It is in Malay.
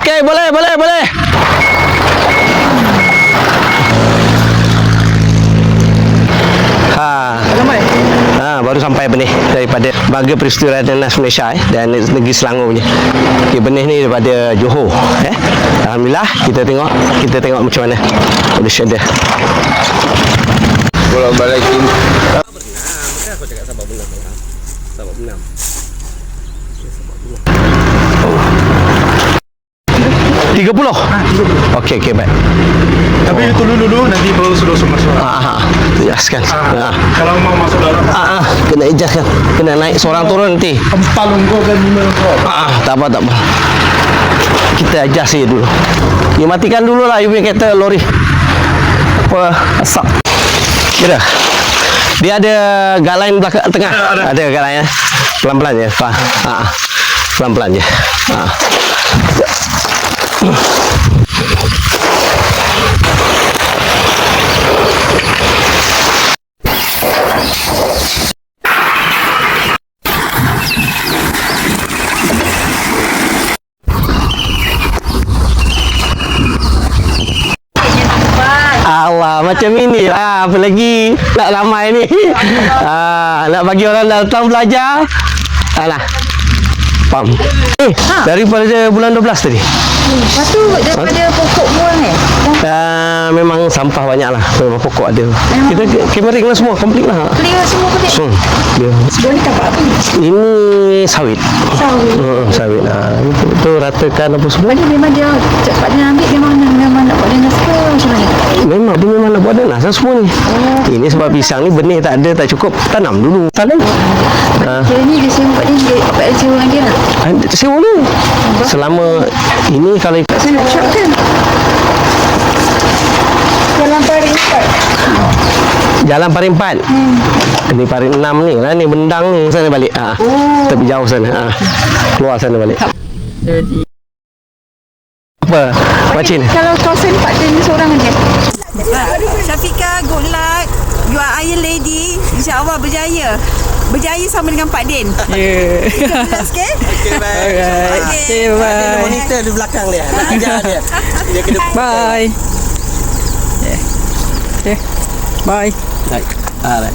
Okey, boleh. Baru sampai benih daripada Baga Peristiwa Dinas Malaysia dan negeri Selangor punya. Okey, benih ni daripada Johor. Alhamdulillah, kita tengok macam mana kondisi dia. Pulau Balakin. Aku cakap sabar benam. Sabar benam. Oh. 30? 30. Okey, baik. Tapi itu dulu nanti baru suruh masuk. Ijaskan. Kalau mau masuk dalam. Kena ijaskan. Kena naik seorang turun nanti. 4 longgok dan 5 longgok. Tak apa. Kita adjust je dulu. You matikan dulu lah you punya kereta lori. Apa asap. Kira. Dia ada galain belakang tengah. Ada galain. Pelan-pelan je. Pelan-pelan je. Allah, macam ini lah. Apa lagi nak ramai ni. Nak bagi orang datang belajar. Alah. Pam. Daripada bulan 12 tadi. Lepas tu daripada pokok buang Memang sampah banyak lah. Memang pokok ada. Kita kamera kena semua komplit lah. clear semua pelik. Dia. Sebelum ni tapak apa ni? Ini sawit. Sawit lah. Itu ratakan apa semua. Lepas ni memang dia cepat dia ambil memang nak buat dinas ke macam mana? Memang dia memang nak buat dinas lah semua ni. Ini sebab pisang ni benih tak ada, tak cukup. Tanam dulu. Kira ni dia sewa dia dapat sewa dengan dia lah. Sewa ni. Selama ini kalau ikut Saya nak shop kan? Jalan Paring 4. Jalan Paring 4. Ini Paring 6 ni lah. Ni Bendang ni sana balik. Tapi jauh sana. Keluar sana balik. Apa? Macin? Kalau kawasan Pak Din seorang aja. Syafiqah, good luck. You are Iron Lady. InsyaAllah berjaya. Berjaya sama dengan Pak Din. Sikit. Okay, bye. Okay, bye. Ada monitor di belakang dia. Nak ajar dia. Dia kena Bye. Okay. Bye. Alright.